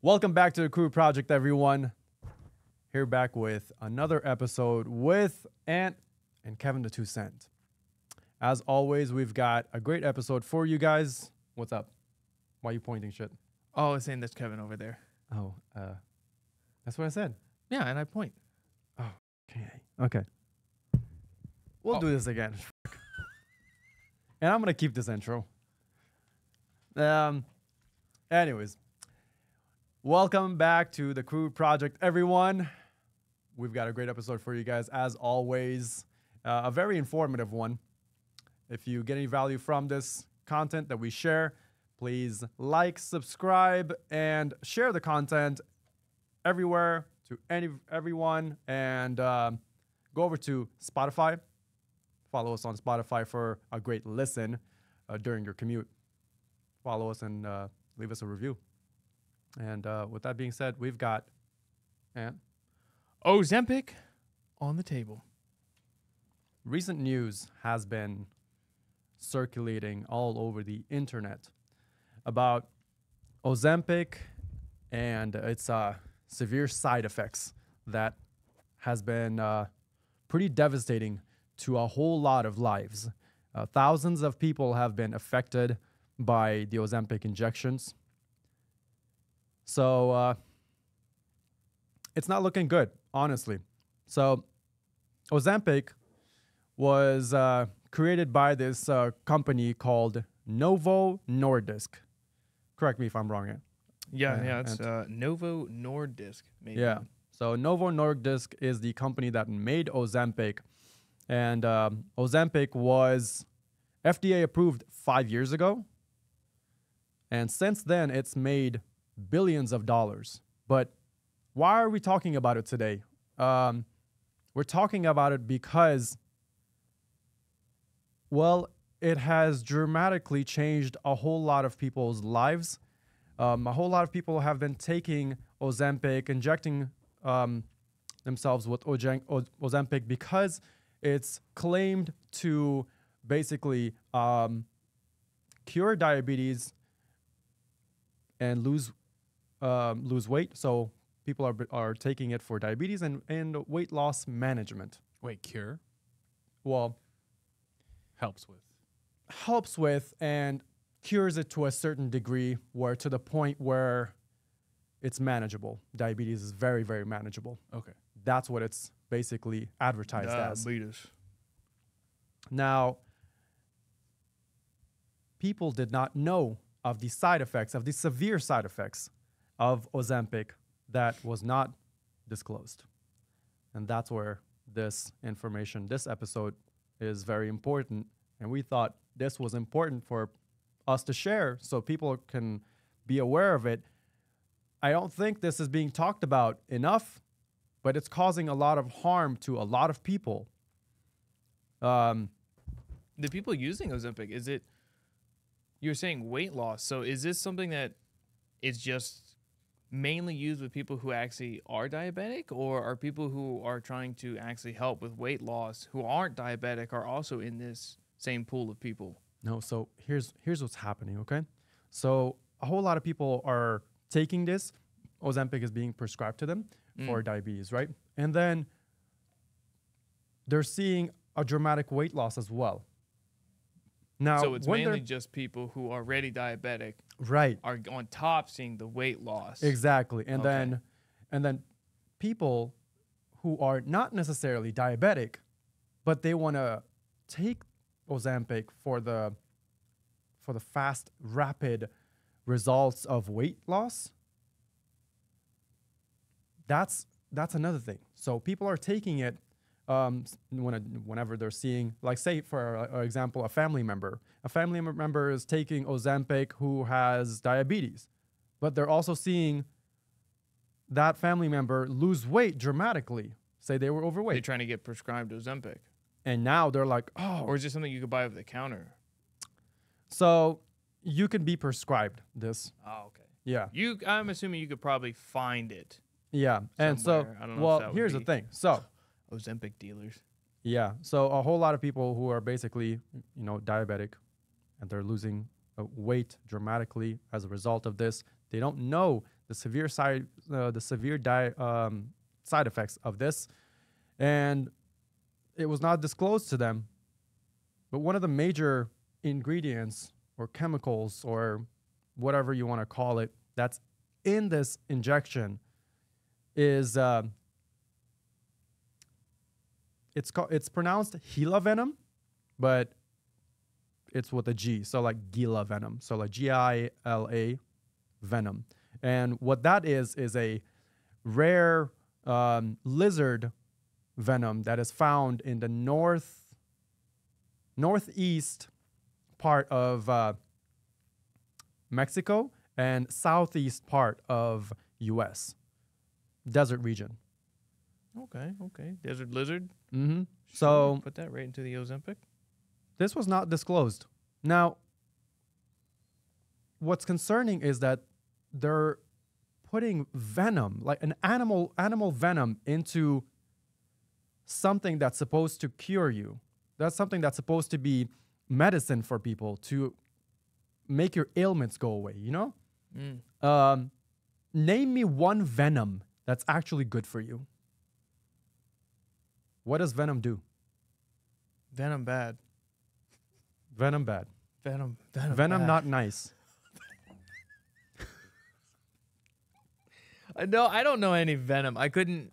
Welcome back to the Crew Project, everyone. Here back with another episode with Ant and Kevin the 2 Cent. As always, we've got a great episode for you guys. What's up? Why are you pointing shit? Oh, I was saying that's Kevin over there. Oh, that's what I said. Yeah, and I point. Okay. We'll do this again. And I'm going to keep this intro. Anyways. Welcome back to the Crew Project, everyone. We've got a great episode for you guys, as always. A very informative one. If you get any value from this content that we share, please like, subscribe, and share the content everywhere to everyone. And go over to Spotify. Follow us on Spotify for a great listen during your commute. Follow us and leave us a review. And with that being said, we've got Ant. Ozempic on the table. Recent news has been circulating all over the internet about Ozempic and its severe side effects that has been pretty devastating to a whole lot of lives. Thousands of people have been affected by the Ozempic injections. So it's not looking good, honestly. So Ozempic was created by this company called Novo Nordisk. Correct me if I'm wrong. It's Novo Nordisk. Maybe. Yeah. So Novo Nordisk is the company that made Ozempic. And Ozempic was FDA approved 5 years ago. And since then, it's made billions of dollars. But why are we talking about it today? We're talking about it because, well, it has dramatically changed a whole lot of people's lives. A whole lot of people have been taking Ozempic, injecting themselves with Ozempic because it's claimed to basically cure diabetes and lose weight. So people are taking it for diabetes and weight loss management. Wait, cure? Well, Helps with and cures it to a certain degree, where to the point where it's manageable. Diabetes is very, very manageable. Okay. That's what it's basically advertised as. Diabetes. Now, people did not know of the side effects, of the severe side effects of Ozempic that was not disclosed. And that's where this information, this episode is very important. And we thought this was important for us to share so people can be aware of it. I don't think this is being talked about enough, but it's causing a lot of harm to a lot of people. The people using Ozempic, is it, you're saying weight loss, so is this something that is just mainly used with people who actually are diabetic, or are people who are trying to actually help with weight loss who aren't diabetic are also in this same pool of people? No, so here's what's happening, okay? So a whole lot of people are taking this. Ozempic is being prescribed to them for diabetes, right? And then they're seeing a dramatic weight loss as well. Now, So it's mainly just people who are already diabetic, right, are on top seeing the weight loss. exactly. And Okay. then people who are not necessarily diabetic, but they want to take Ozempic for the fast, rapid results of weight loss. That's another thing. So people are taking it whenever they're seeing, like, say, for example, a family member. A family member is taking Ozempic who has diabetes, but they're also seeing that family member lose weight dramatically. Say they were overweight. They're trying to get prescribed Ozempic. And now they're like, oh. Or is it something you could buy over the counter? So you can be prescribed this. Oh, okay. Yeah. I'm assuming you could probably find it. Yeah. And so, somewhere. I don't know if well, that would here's the be- thing. So, Ozempic dealers. yeah. So a whole lot of people who are basically, diabetic and they're losing weight dramatically as a result of this. They don't know the severe side effects of this, and it was not disclosed to them. But one of the major ingredients or chemicals or whatever you want to call it that's in this injection is it's pronounced Gila venom, but it's with a G, so like Gila venom, so like Gila venom. And what that is a rare lizard venom that is found in the northeast part of Mexico and southeast part of U.S. desert region. Okay. Desert lizard. Mm-hmm. Sure, So put that right into the Ozempic. this was not disclosed. Now, what's concerning is that they're putting venom, like an animal venom, into something that's supposed to cure you. That's something that's supposed to be medicine for people to make your ailments go away, you know? Name me one venom that's actually good for you. What does venom do? Venom bad. Venom bad. Venom Venom bad. not nice. No, I don't know any venom. I couldn't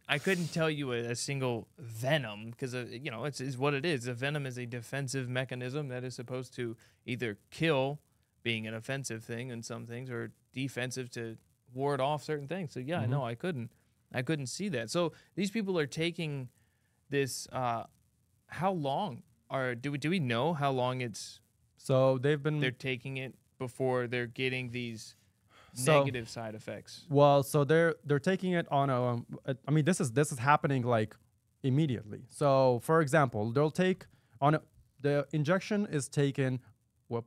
tell you a single venom because it's what it is. A venom is a defensive mechanism that is supposed to either kill, being an offensive thing in some things, or defensive to ward off certain things. So yeah, no, I couldn't see that. So these people are taking this. How long do we know how long it's? So they're taking it before they're getting these negative side effects. Well, so they're taking it on I mean, this is happening like immediately. So for example, they'll take the injection is taken. Well,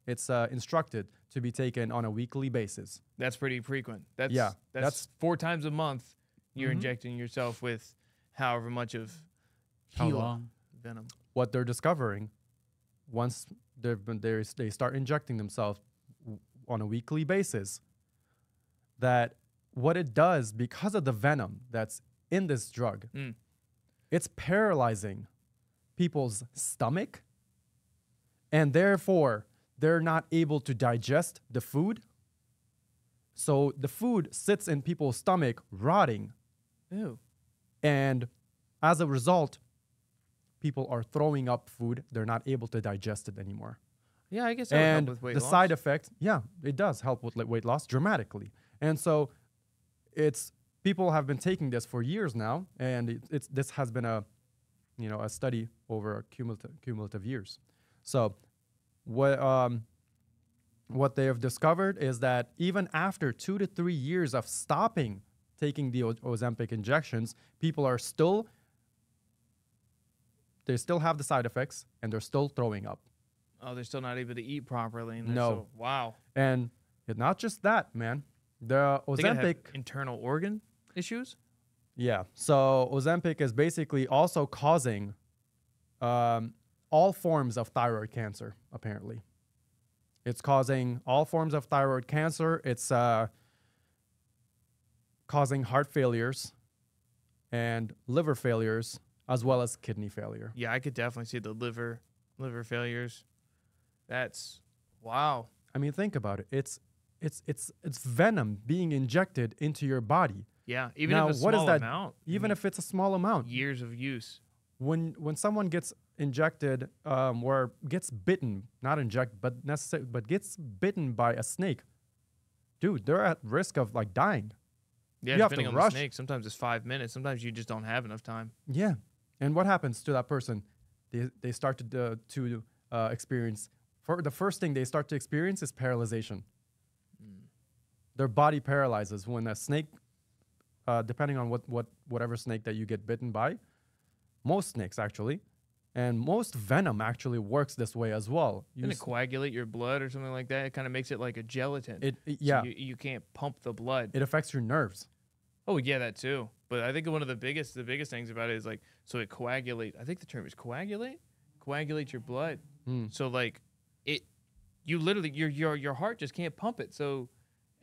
it's instructed to be taken on a weekly basis. That's pretty frequent. That's 4 times a month. You're injecting yourself with however much of venom. What they're discovering, once they start injecting themselves on a weekly basis, that what it does, because of the venom that's in this drug, it's paralyzing people's stomach, and therefore they're not able to digest the food. So the food sits in people's stomach rotting. Ew. And as a result, people are throwing up food. They're not able to digest it anymore. Yeah, I guess that would help with weight loss. The side effect, yeah, it does help with weight loss dramatically. And so people have been taking this for years now, and this has been a study over cumulative years. So what they have discovered is that even after 2 to 3 years of stopping taking the Ozempic injections, people are they still have the side effects, and they're still throwing up. Oh, they're still not able to eat properly. No. Wow. And not just that, man. The Ozempic internal organ issues. Yeah. So Ozempic is basically also causing all forms of thyroid cancer, apparently. It's causing all forms of thyroid cancer. It's causing heart failures and liver failures, as well as kidney failure. Yeah, I could definitely see the liver failures. That's wow. I mean, think about it. It's venom being injected into your body. Yeah, even now, if it's a what is small that? amount. Even if it's a small amount. Years of use. When someone gets injected or gets bitten, not injected, but gets bitten by a snake, dude, they're at risk of like dying. Yeah, you have depending to on rush. the snake, sometimes it's 5 minutes. Sometimes you just don't have enough time. Yeah, and what happens to that person? They start to experience. The first thing they start to experience is paralyzation. Their body paralyzes when a snake, depending on whatever snake that you get bitten by, most snakes actually, and most venom actually works this way as well. Doesn't it coagulate your blood or something like that? It kind of makes it like a gelatin. Yeah. So you can't pump the blood. It affects your nerves. Oh yeah, that too. But I think one of the biggest things about it is like, so it coagulate. I think the term is coagulate your blood. So like you literally your heart just can't pump it. So,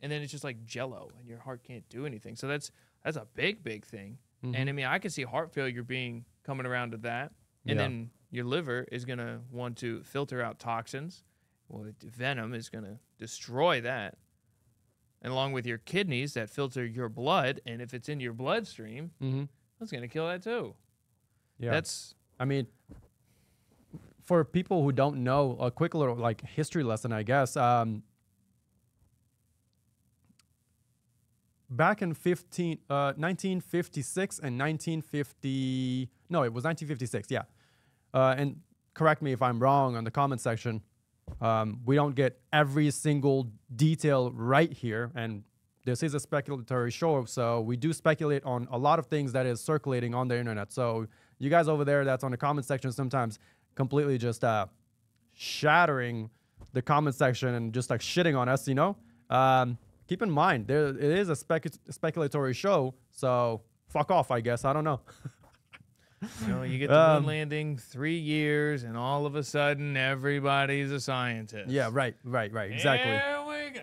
and then it's just like jello, and your heart can't do anything. So that's a big thing. And I mean, I can see heart failure coming around to that, and then your liver is gonna want to filter out toxins. Well, venom is gonna destroy that, and along with your kidneys that filter your blood, and if it's in your bloodstream, that's gonna kill that too. Yeah, I mean, for people who don't know, a quick little like history lesson, I guess. Back in 1956 and 1950, no, it was 1956, yeah. And correct me if I'm wrong on the comment section. We don't get every single detail right here, and this is a speculatory show, so we do speculate on a lot of things that is circulating on the internet. So you guys over there that's on the comment section sometimes completely just shattering the comment section and just like shitting on us, you know? Keep in mind, it is a speculatory show, so fuck off, I guess. I don't know. You know, you get the moon landing 3 years, and all of a sudden, everybody's a scientist. Yeah, right, exactly. Here we go.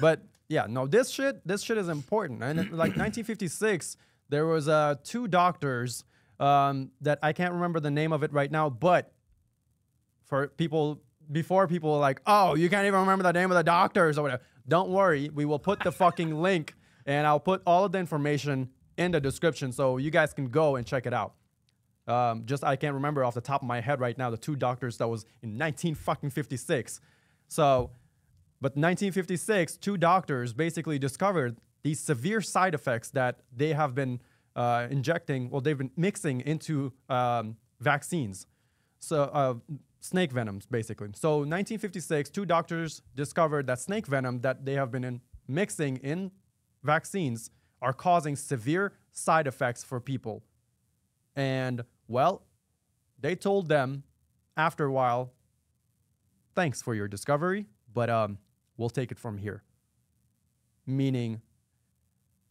But yeah, no, this shit is important. And like 1956, there was 2 doctors that I can't remember the name of it right now, but for people before people were like, oh, you can't even remember the name of the doctors or whatever. Don't worry, we will put the fucking link, and I'll put all of the information in the description so you guys can go and check it out. Just I can't remember off the top of my head right now the 2 doctors that was in 1956. So, but 1956, 2 doctors basically discovered these severe side effects that they have been injecting. Well, they've been mixing into vaccines. So snake venoms, basically. So 1956, 2 doctors discovered that snake venom that they have been mixing in vaccines are causing severe side effects for people. And, well, they told them after a while, thanks for your discovery, but we'll take it from here. Meaning,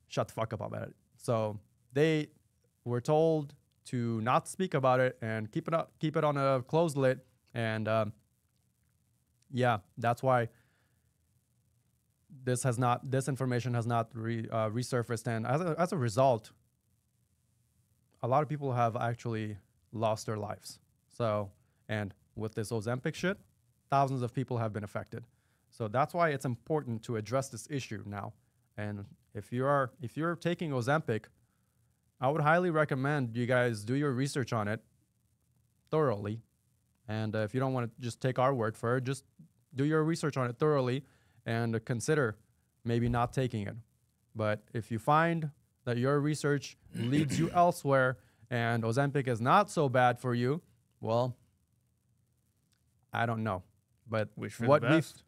shut the fuck up about it. So they were told to not speak about it and keep it on a closed lid. And yeah, that's why this information has not resurfaced. And as a result, a lot of people have actually lost their lives. So, and with this Ozempic shit, thousands of people have been affected. So that's why it's important to address this issue now. And if you're taking Ozempic, I would highly recommend you guys do your research on it thoroughly. And if you don't want to just take our word for it, just do your research on it thoroughly and consider maybe not taking it. But if you find that your research leads you elsewhere and Ozempic is not so bad for you, well, I don't know. But wish for the best.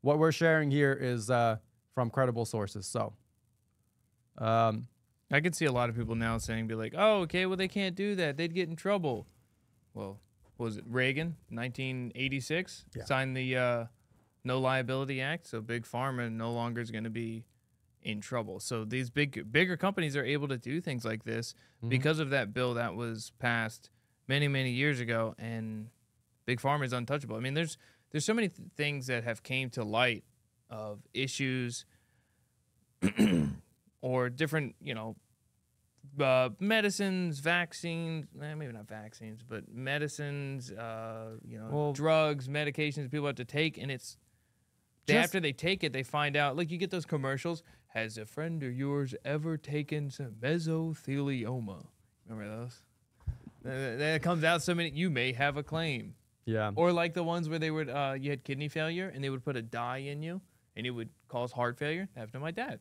What we're sharing here is from credible sources. So I could see a lot of people now be like, oh, okay, well, they can't do that. They'd get in trouble. Well, what was it? Reagan, 1986, signed the No Liability Act. So Big Pharma no longer is going to be in trouble. So these bigger companies are able to do things like this because of that bill that was passed many, many years ago. And Big Pharma is untouchable. I mean, there's so many things that have came to light of issues or different, medicines, vaccines, maybe not vaccines, but medicines, drugs, medications people have to take. And it's after they take it, they find out, like you get those commercials. Has a friend of yours ever taken some mesothelioma? Remember those? That comes out so many, you may have a claim. Yeah. Or like the ones where they would, you had kidney failure and they would put a dye in you and it would cause heart failure. That happened to my dad.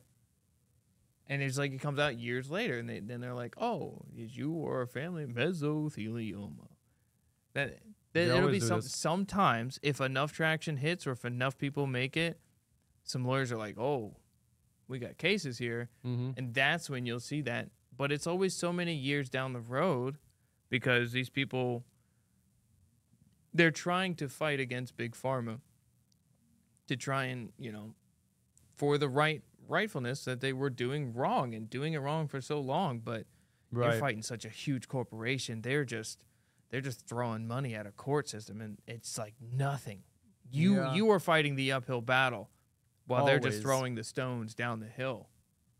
And it's like it comes out years later and then they're like, oh, is you or a family mesothelioma? It'll be sometimes if enough traction hits or if enough people make it, some lawyers are like, oh, we got cases here. And that's when you'll see that. But it's always so many years down the road because these people, they're trying to fight against Big Pharma to try and, for the rightfulness that they were doing wrong and doing it wrong for so long. But you're fighting such a huge corporation. They're just throwing money at a court system and it's like nothing. You are fighting the uphill battle while they're just Always. throwing the stones down the hill.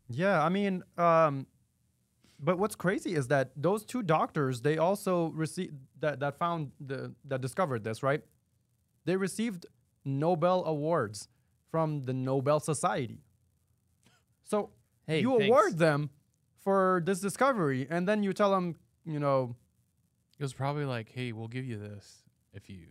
Yeah, I mean, but what's crazy is that those two doctors, they also received that discovered this, right? They received Nobel awards from the Nobel Society. So Hey, you thanks. award them for this discovery, and then you tell them, you know, It was probably like, hey, we'll give you this if you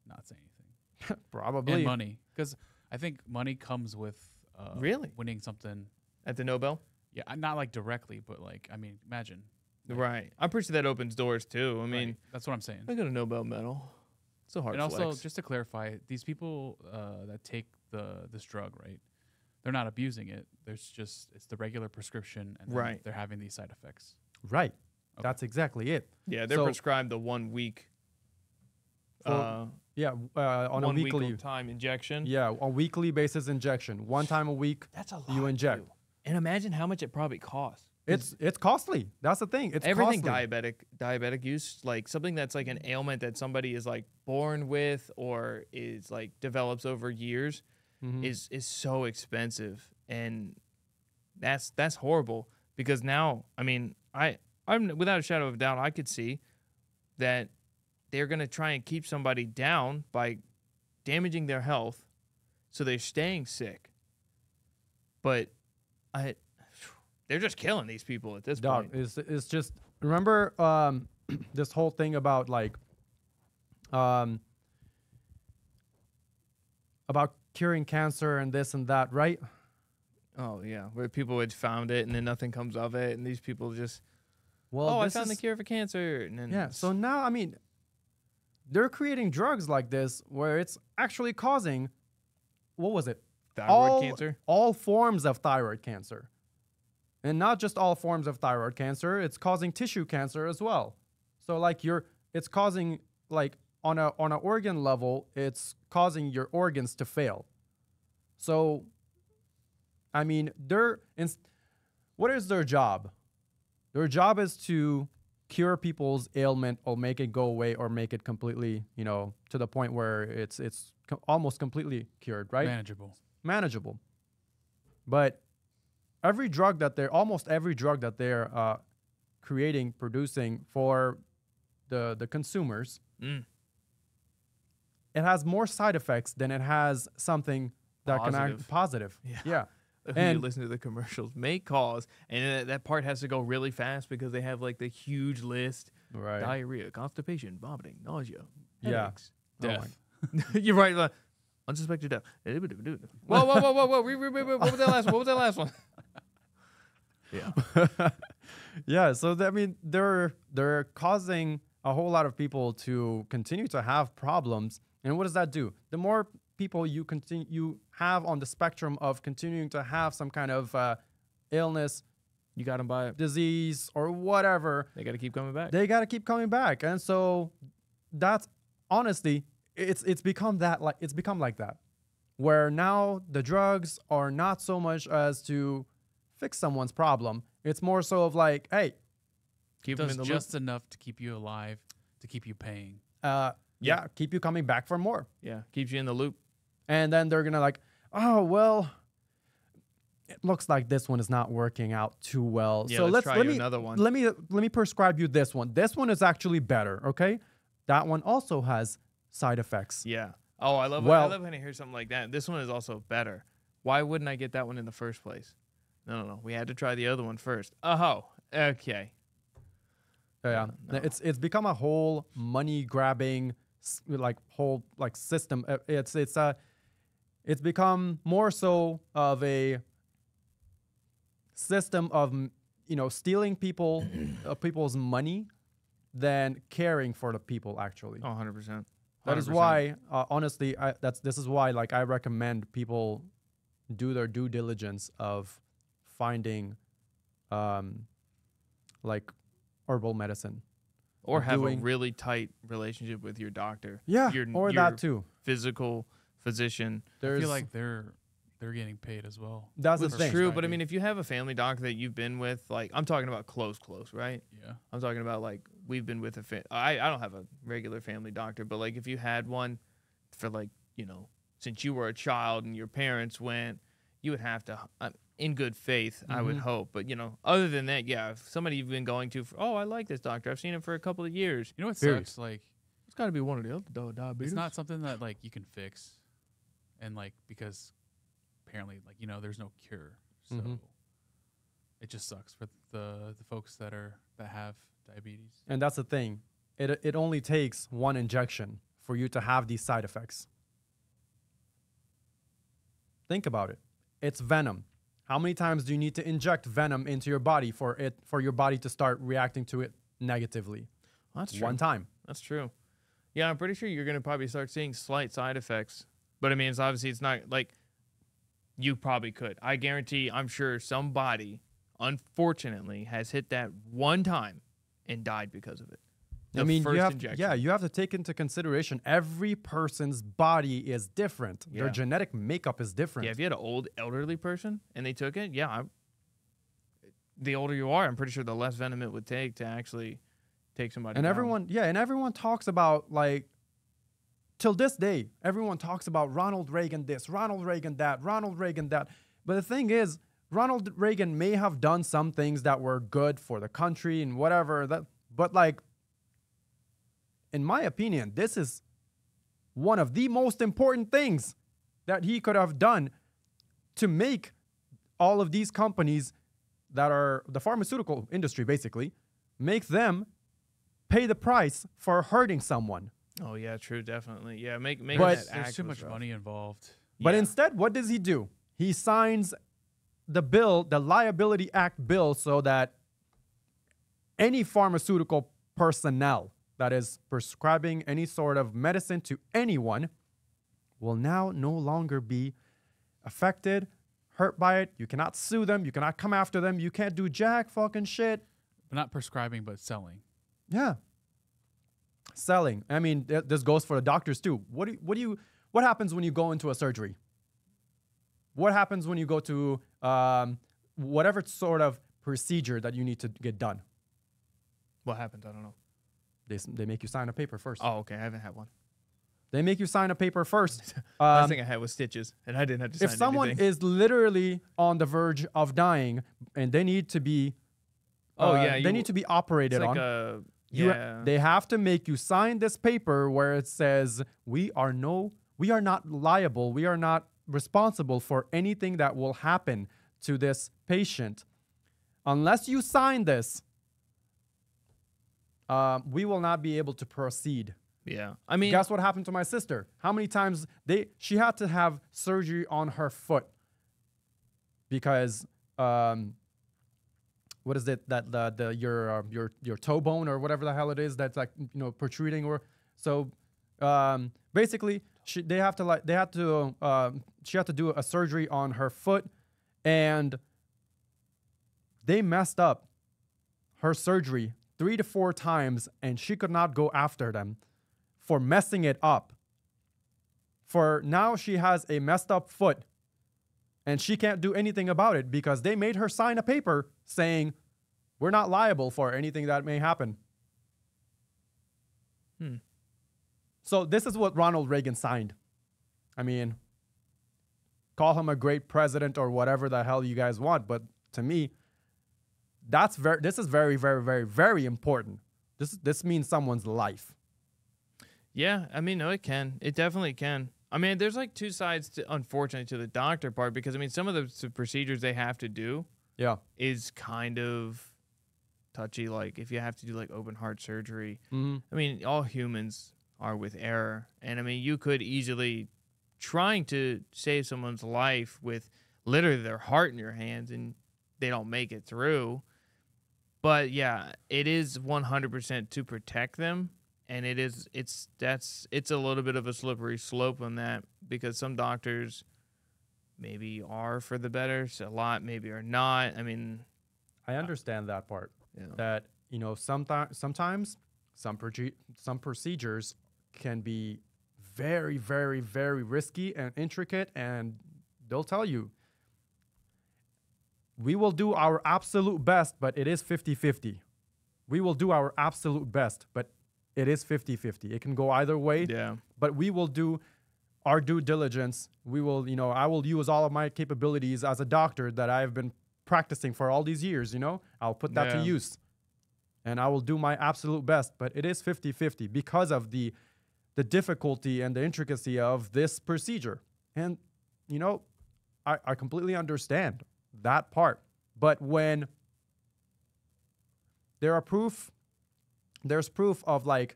not say anything. probably. And money. Because I think money comes with Really? winning something. At the Nobel? Yeah, not like directly, but like, I mean, imagine. Like, Right. I'm pretty sure that opens doors too. I right, mean, that's what I'm saying. I got a Nobel medal. It's a hard And also, flex. just to clarify, these people that take this drug, right? They're not abusing it. It's the regular prescription, and then Right. they're having these side effects. Right. Okay. That's exactly it. Yeah, they're So- prescribed the 1 week. Yeah, on a 1 weekly. week time injection. Yeah, on weekly basis injection. One time a week. That's a lot. You inject. too. And imagine how much it probably costs. It's costly. That's the thing. It's Everything costly. diabetic use, like something that's like an ailment that somebody is like born with or is like develops over years, Mhm. is so expensive, and that's horrible. Because now, I mean, I'm without a shadow of a doubt, I could see that they're gonna try and keep somebody down by damaging their health, so they're staying sick. But they're just killing these people at this Dog, point. it's just remember this whole thing about like about curing cancer and this and that, right? Oh yeah, where people had found it and then nothing comes of it, and these people just, Well, I this found the is- cure for cancer. And then Yeah. So now, I mean, they're creating drugs like this where it's actually causing, what was it? thyroid cancer. All forms of thyroid cancer. And not just all forms of thyroid cancer, it's causing tissue cancer as well. So like it's causing like on a organ level, it's causing your organs to fail. So I mean, what is their job? Their job is to cure people's ailment or make it go away or make it completely, to the point where it's almost completely cured, right? Manageable. But almost every drug that they're creating, producing for the consumers, Mm. it has more side effects than it has something that can act positive. Yeah. If And- you listen to the commercials, may cause, and then that part has to go really fast because they have like the huge list: Right. diarrhea, constipation, vomiting, nausea, Yeah. headaches. Oh my- Death. You're right. Unsuspected death. Whoa! What was that last one? Yeah. Yeah, so I mean, they're causing a whole lot of people to continue to have problems, and what does that do? The more people you have on the spectrum of continuing to have some kind of illness, You got them by it. disease, or whatever, They got to keep coming back. they got to keep coming back, and so that's honestly, it's become like that, where now the drugs are not so much as to fix someone's problem. It's more so of like, hey, Keep them Does in the just enough to keep you alive, to keep you paying. yeah, keep you coming back for more. loop. Yeah, keeps you in the loop. And then they're gonna like, oh well, it looks like this one is not working out too well. Yeah, so let's try let you me another one. let me prescribe you this one. This one is actually better. Okay, that one also has side effects. Yeah. Oh, I love Well- when I hear something like that. This one is also better. Why wouldn't I get that one in the first place? No. We had to try the other one first. Oh, okay. Yeah, No. it's become a whole money grabbing whole system. It's become more so of a system of stealing people's money than caring for the people actually. Oh, 100%. That is 100%. why honestly this is why like I recommend people do their due diligence of finding like herbal medicine. Or have a doing- really tight relationship with your doctor. Yeah, Your, or your that too. physical physician. I There's feel like they're getting paid as well. that's the It's thing. true, but I mean, if you have a family doctor that you've been with, like, I'm talking about close, right? Yeah. I'm talking about, like, we've been with I don't have a regular family doctor, but, like, if you had one for, like, since you were a child and your parents went, you would have to, in good faith, I would hope. But, other than that, yeah, if somebody you've been going to, I like this doctor. I've seen him for a couple of years. You know what Period. sucks? Like, It's got to be one of the other diabetes. it's not something that like you can fix, and like because apparently like there's no cure, so it just sucks for the folks that have diabetes. And that's the thing. It only takes one injection for you to have these side effects. Think about it. It's venom. How many times do you need to inject venom into your body for your body to start reacting to it negatively? That's true. One time. That's true. Yeah, I'm pretty sure you're going to probably start seeing slight side effects. But I mean, it's not like you probably could. I guarantee, I'm sure somebody, unfortunately, has hit that one time and died because of it. The first injection. You have to take into consideration every person's body is different. Yeah. Their genetic makeup is different. Yeah, if you had an old elderly person and they took it, the older you are, I'm pretty sure the less venom it would take to actually take somebody And down. everyone talks about, like, till this day, everyone talks about Ronald Reagan this, Ronald Reagan that, Ronald Reagan that. But the thing is, Ronald Reagan may have done some things that were good for the country and whatever, but like, in my opinion, this is one of the most important things that he could have done to make all of these companies that are the pharmaceutical industry, basically, make them pay the price for hurting someone. Oh, yeah, true, definitely. Yeah, make But that There's act too was much rough. money involved. But Yeah. instead, what does he do? He signs the bill, the Liability Act bill, so that any pharmaceutical personnel that is prescribing any sort of medicine to anyone will now no longer be affected, hurt by it. You cannot sue them. You cannot come after them. You can't do jack fucking shit. But not prescribing, but selling. Yeah. Selling. I mean, this goes for the doctors too. What happens when you go into a surgery? What happens when you go to whatever sort of procedure that you need to get done? What happened? I don't know. They make you sign a paper first. Oh, okay. I haven't had one. They make you sign a paper first. Last thing I had was stitches, and I didn't have to sign If someone anything. is literally on the verge of dying and they need to be, they need to be It's operated like on. yeah. They have to make you sign this paper where it says we are not liable, we are not responsible for anything that will happen to this patient. Unless you sign this, we will not be able to proceed. Yeah. I mean, Guess what happened to my sister? How many times she had to have surgery on her foot because what is it that your toe bone or whatever the hell it is that's like protruding, or so basically she had to do a surgery on her foot, and they messed up her surgery 3 to 4 times, and she could not go after them for messing it up. For now she has a messed up foot and she can't do anything about it because they made her sign a paper saying we're not liable for anything that may happen. So this is what Ronald Reagan signed. I mean, call him a great president or whatever the hell you guys want, but to me, this is very, very, very, very important. This means someone's life. yeah. I mean, no, it can. It definitely can. I mean, there's like two sides, unfortunately, to the doctor part because, I mean, some of the procedures they have to do Yeah. is kind of touchy. Like if you have to do like open heart surgery, Mm-hmm. I mean, all humans are with error. And I mean, you could easily trying to save someone's life with literally their heart in your hands and they don't make it through. But yeah, it is 100% to protect them. And it's a little bit of a slippery slope on that because some doctors maybe are for the better, so a lot maybe are not. I mean, I understand that part. yeah. That sometimes some procedures can be very, very, very risky and intricate, and they'll tell you we will do our absolute best, but it is 50-50. We will do our absolute best, but it is 50-50. It can go either way, Yeah. but we will do our due diligence. We will, I will use all of my capabilities as a doctor that I've been practicing for all these years, I'll put that to Yeah. use. And I will do my absolute best. But it is 50-50 because of the difficulty and the intricacy of this procedure. And, I completely understand that part. But when there's proof of like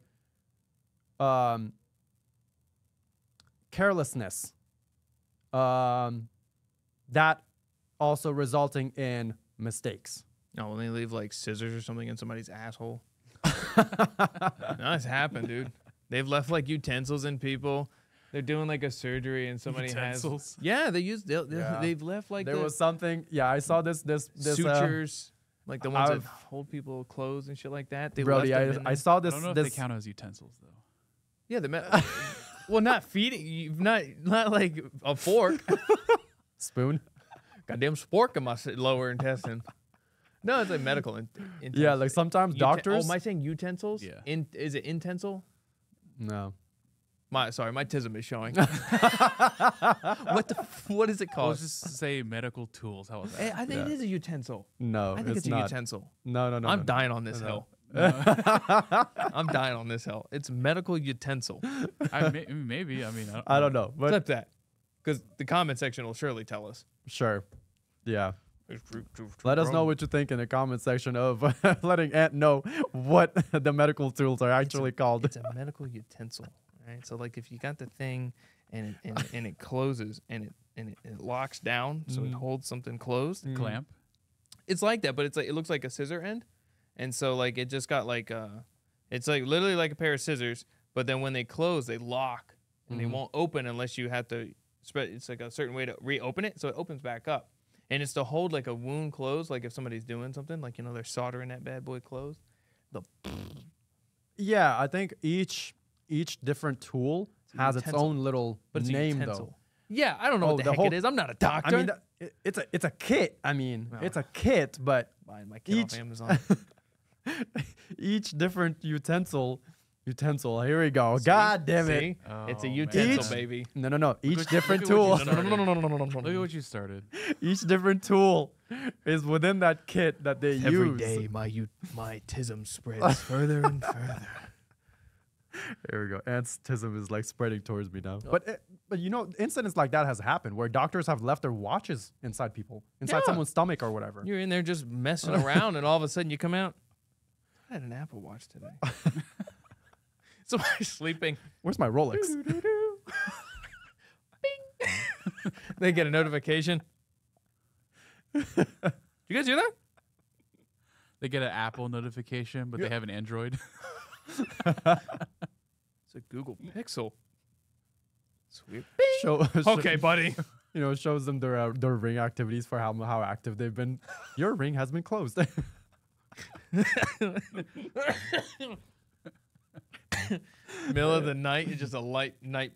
carelessness, that also resulting in mistakes. No, when they leave like scissors or something in somebody's asshole. No, it's happened, dude. They've left like utensils in people. They're doing like a surgery and somebody Utensils? has. Yeah, Yeah. they've left like There the was something. Yeah, I saw this sutures, like the ones that I've- hold people clothes and shit like that. They Brody, left them in I there. saw I this. don't know if this they count as utensils though. Yeah, well, not feeding you, not like a fork. spoon. Goddamn spork in my lower intestine. No, it's like medical. Yeah, like sometimes doctors. Oh, am I saying utensils? Yeah. Is it intensil? No. My tism is showing. What is it I'll called? just say medical tools. How about that? I think it is a utensil. No, I think it's a not. utensil. No. I'm no. dying on this No. hill. I'm dying on this hill. It's medical utensil. Maybe. I mean, I don't know, but Flip that, because the comment section will surely tell us. sure. Yeah. Let us know what you think in the comment section of letting Ant know what the medical tools are actually called. It's a medical utensil, right? So like if you got the thing and it closes and it locks down, so it holds something closed. Clamp. It's like that, but it looks like a scissor end, and so like it just got like it's like literally like a pair of scissors, but then when they close, they lock and they won't open unless you have to spread. It's like a certain way to reopen it, so it opens back up. And it's to hold like a wound closed, like if somebody's doing something, like they're soldering that bad boy closed. Yeah, I think each different tool has its utensil. own little But it's name a though. utensil. Yeah, I don't know Oh, what the the heck whole- it is. I'm not a I doctor. mean, it's a kit. I mean, Well. it's a kit, but Buying my kit off each- Amazon. each different utensil. Here we go. God damn it. See? It's a Oh, utensil, man. baby. No. Each Look different at what tool. you started. No. Look at what you started. Each different tool is within that kit that they Every use. day, my tism spreads further and further. Here we go. Ant's tism is like spreading towards me now. But incidents like that has happened where doctors have left their watches inside Yeah. someone's stomach or whatever. You're in there just messing around, and all of a sudden you come out. I had an Apple Watch today. Somebody's sleeping. Where's my Rolex? They get a notification. You guys hear that? They get an Apple notification, but they have an Android. It's a Google Pixel. Sweet. Okay, buddy. Shows them their ring activities for how active they've been. Your ring has been closed. Middle of the night, it's just a light night.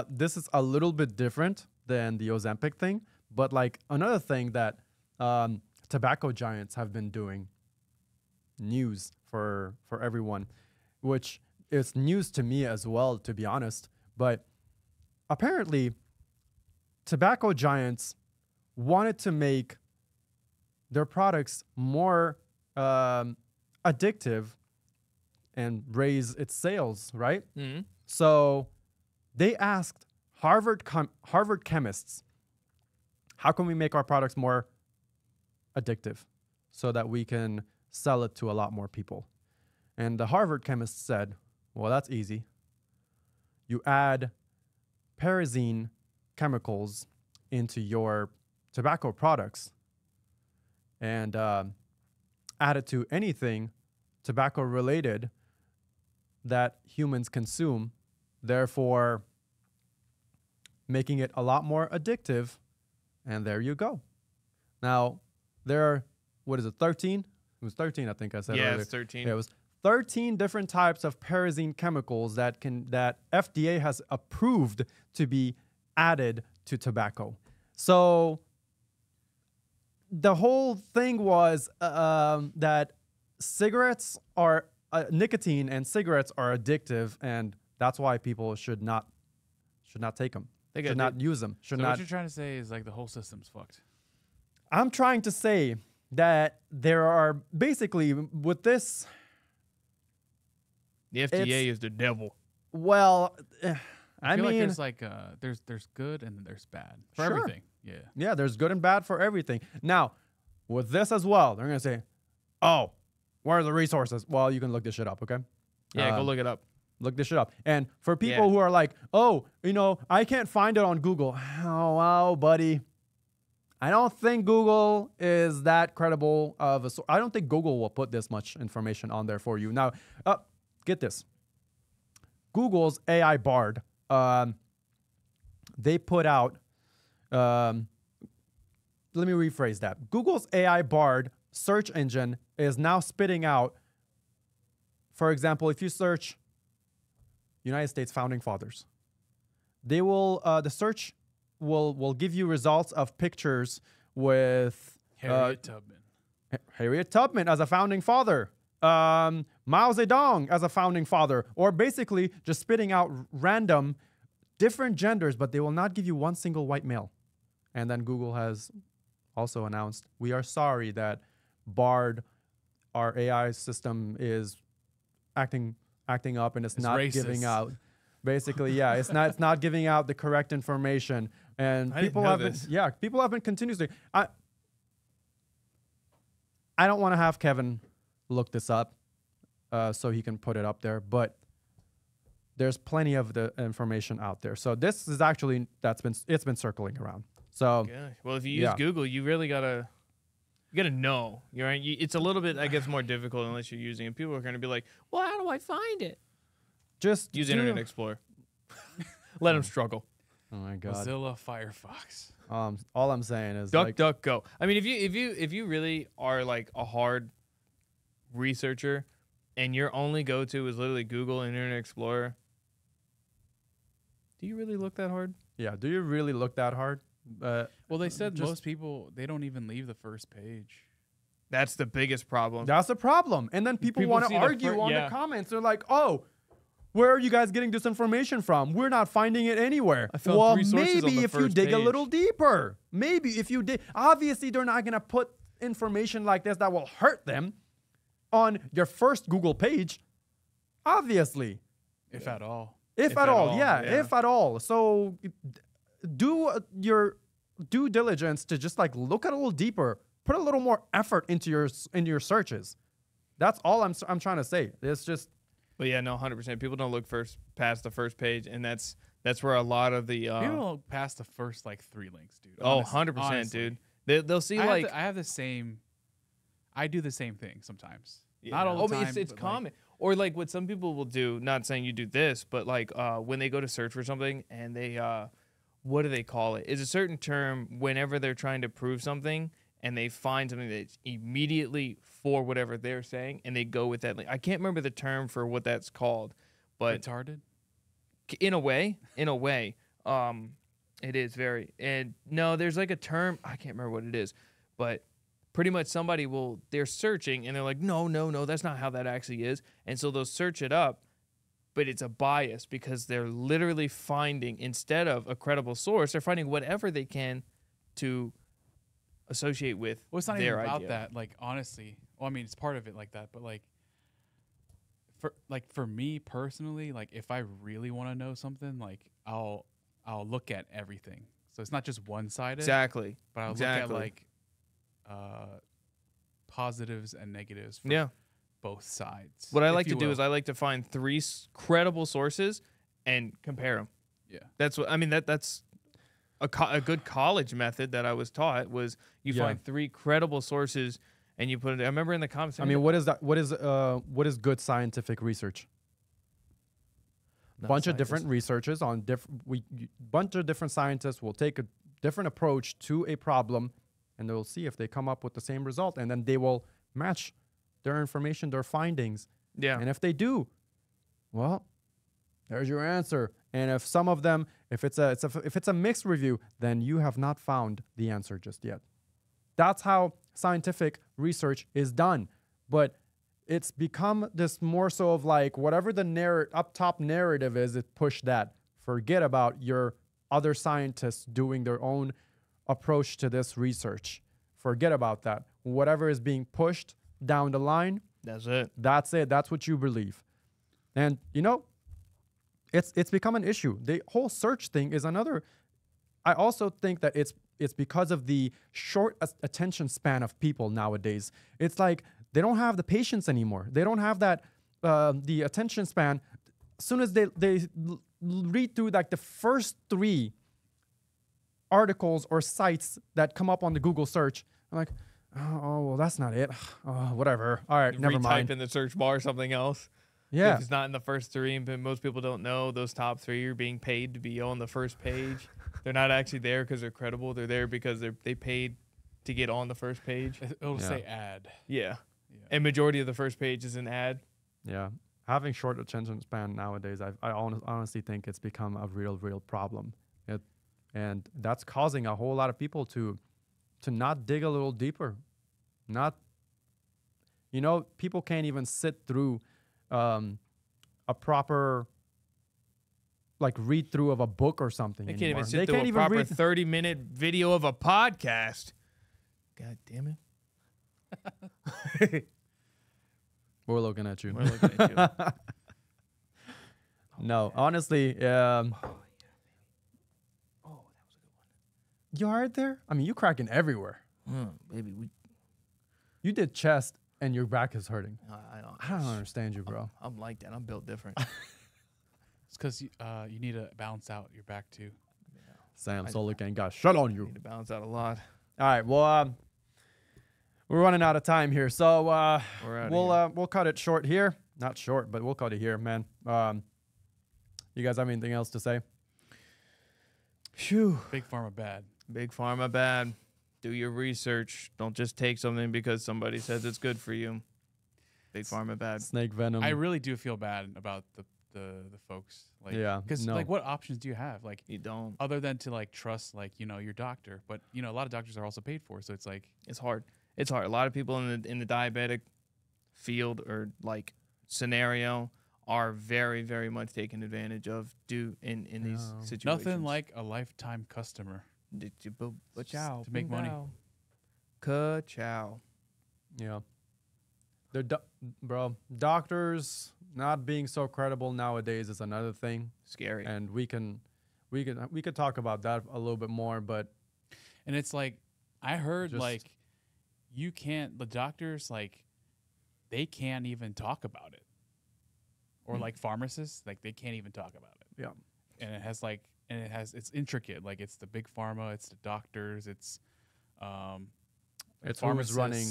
This is a little bit different than the Ozempic thing, but like another thing that tobacco giants have been doing, news for everyone, which is news to me as well, to be honest. But apparently, tobacco giants wanted to make their products more addictive and raise its sales, right? Mm-hmm. So they asked Harvard chemists, how can we make our products more addictive so that we can sell it to a lot more people? And the Harvard chemists said, well, that's easy. You add pyrazine chemicals into your tobacco products and add it to anything tobacco related that humans consume, therefore making it a lot more addictive. And there you go. Now, there are, 13? It was 13, I think I said Yeah, earlier. it's 13. Yeah, it was 13 different types of pyrazine chemicals that FDA has approved to be added to tobacco. So the whole thing was that cigarettes are nicotine and cigarettes are addictive, and That's why people should not take them. They Should not use them. Should So not. what you're trying to say is like the whole system's fucked. I'm trying to say that there are basically with this. The FDA is the devil. Well, I feel mean, like there's like there's good and there's bad for Sure. everything. Yeah. yeah, there's good and bad for everything. Now, with this as well, they're gonna say, "Oh, where are the resources?" Well, you can look this shit up, okay? Yeah, go look it up. Look this shit up. And for people Yeah. who are like, "Oh, I can't find it on Google." Oh, wow, buddy. I don't think Google is that credible of a source. I don't think Google will put this much information on there for you. Now, get this. Google's AI Bard, they put out, let me rephrase that. Google's AI Bard search engine is now spitting out, for example, if you search United States Founding Fathers, they will, the search will give you results of pictures with Harriet Tubman. Harriet Tubman as a founding father, Mao Zedong as a founding father, or basically just spitting out random different genders, but they will not give you one single white male. And then Google has also announced, we are sorry that Bard, our AI system, is acting up and it's not racist. giving out. Basically, yeah, it's not giving out the correct information. And I didn't know this. people have been continuously. I don't want to have Kevin look this up so he can put it up there, but there's plenty of the information out there. So this is actually it's been circling around. So Gosh. Well, if you use Google, you really gotta know. You're right. It's a little bit, I guess, more difficult unless you're using it. People are gonna be like, "Well, how do I find it?" just Use Internet Explorer. Let them struggle. Oh my God. Mozilla Firefox. All I'm saying is DuckDuckGo. I mean, if you really are like a hard researcher, and your only go-to is literally Google and Internet Explorer, do you really look that hard? yeah. Do you really look that hard? Well, they said just- most people, they don't even leave the first page. That's the biggest problem. That's a problem. And then people want to see the argue on yeah. the comments. They're like, "Oh, where are you guys getting this information from? We're not finding it anywhere." I found Well, 3 sources on maybe the if you first dig a page. little deeper. Maybe if you dig. Obviously, they're not going to put information like this that will hurt them on your first Google page. Obviously. If at all. If at all. Yeah, if at all. So do your due diligence to just like look at a little deeper. Put a little more effort into your searches. That's all I'm trying to say. It's just But yeah, no, 100%. People don't look past the first page, and that's where a lot of the People don't pass the first like 3 links, dude. 100%, honestly. dude. They'll see I have the same. I do the same thing sometimes. Not all the but time. it's but, common. Or like what some people will do. Not saying you do this, but like when they go to search for something and they what do they call it? It's a certain term whenever they're trying to prove something and they find something that's immediately for whatever they're saying and they go with that. Like, I can't remember the term for what that's called, but retarded. in a way, it is very. And no, there's like a term, I can't remember what it is, but pretty much they're searching and they're like, no, that's not how that actually is. And so they'll search it up, but it's a bias because they're literally finding, instead of a credible source, they're finding whatever they can to associate with Well, it's not their even about idea. that. Like, honestly, well, I mean, it's part of it like that, but like, for me personally, like, if I really want to know something, like, I'll look at everything. So it's not just one-sided. Exactly. But I'll Exactly. look at like positives and negatives for Yeah. both sides. What I if like to you do will. is I like to find 3 credible sources and compare them. Yeah. That's what I mean. That's a good college method that I was taught was you Yeah. find 3 credible sources and you put it. I remember in the comments. I mean, what is that? What is good scientific research? Bunch of different researches on bunch of different scientists will take a different approach to a problem, and they'll see if they come up with the same result, and then they will match their information, their findings. Yeah. And if they do, well, there's your answer. And if some of them, if it's a mixed review, then you have not found the answer just yet. That's how scientific research is done. But it's become this more so of like whatever the up top narrative is, it push that. Forget about your other scientists doing their own approach to this research. Forget about that. Whatever is being pushed down the line, That's it. that's it. That's what you believe. And you know, it's become an issue. The whole search thing is another. I also think that it's because of the short attention span of people nowadays. It's like they don't have the patience anymore. They don't have that the attention span. As soon as they read through like the first 3 articles or sites that come up on the Google search, I'm like, oh well, that's not it. Oh, whatever. All right, never mind. Retype in the search bar something else. Yeah. If it's not in the first 3, but most people don't know those top 3 are being paid to be on the first page. They're not actually there because they're credible. They're there because they paid to get on the first page. It'll say ad. Yeah. And majority of the first page is an ad. Yeah. Having short attention span nowadays, I honestly think it's become a real problem. And that's causing a whole lot of people to not dig a little deeper. Not, you know, people can't even sit through a proper like read through of a book or something. They can't anymore. even sit They through can't a even proper read 30-minute video of a podcast. God damn it. We're looking at you. We're looking at you. No, honestly, Oh, that was a good one. you all right there? I mean, you cracking everywhere. Baby, You did chest and your back is hurting. I I don't understand you, bro. I'm like that. I'm built different. It's because you need to balance out your back too. Sam Solik ain't got shut on I you. need to balance out a lot. All right, well, we're running out of time here, so We're outta we'll cut it short here. Not short, but we'll cut it here, man. You guys have anything else to say? Phew. Big Pharma bad. Big Pharma bad. Do your research. Don't just take something because somebody says it's good for you. Big Pharma bad. Snake venom. I really do feel bad about the folks. Like, Yeah, Because no. like, what options do you have? Like, You don't. other than to like trust like your doctor, but a lot of doctors are also paid for, so it's like It's hard. It's hard. A lot of people in the diabetic field or like scenario are very, very much taken advantage of in these situations. nothing like a lifetime customer. Ka-chow. To make money. Ka-chow. Yeah. Bro, doctors not being so credible nowadays is another thing, Scary. and we could talk about that a little bit more, but And it's like, I heard Just- like the doctors, like, they can't even talk about it. Or like pharmacists, like they can't even talk about it. yeah. And it's intricate. Like it's the big pharma, it's the doctors, it's It's who's running,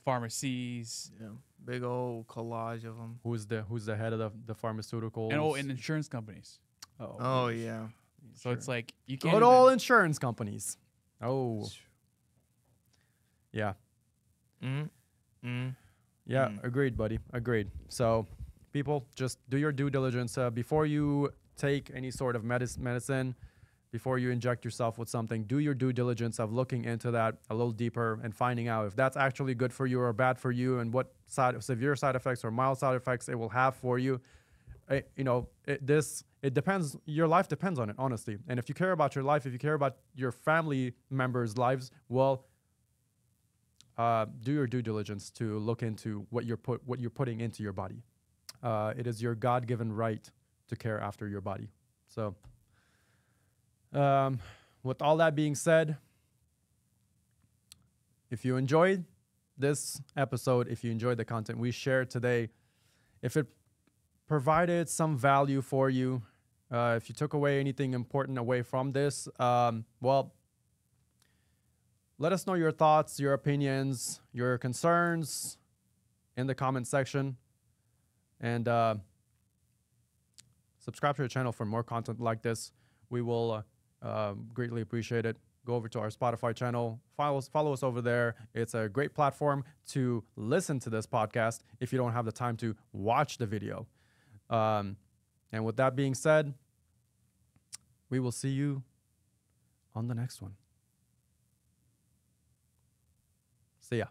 pharmacies, Yeah. Big old collage of them. who's the head of the pharmaceuticals. and insurance companies. Oh, yeah. So it's like you can't good even, old insurance companies. Oh, yeah. Mm-hmm. Yeah, agreed, buddy. Agreed. So, people, just do your due diligence before you take any sort of medicine, before you inject yourself with something. Do your due diligence of looking into that a little deeper and finding out if that's actually good for you or bad for you, and what severe side effects or mild side effects it will have for you. It depends. Your life depends on it, honestly. And if you care about your life, if you care about your family members' lives, well, do your due diligence to look into what you're putting into your body. It is your God-given right to care after your body. So, with all that being said, if you enjoyed this episode, if you enjoyed the content we shared today, if it provided some value for you, if you took away anything important away from this, well, let us know your thoughts, your opinions, your concerns in the comment section. And subscribe to our channel for more content like this. We will greatly appreciate it. Go over to our Spotify channel. Follow us over there. It's a great platform to listen to this podcast if you don't have the time to watch the video. And with that being said, we will see you on the next one. See ya.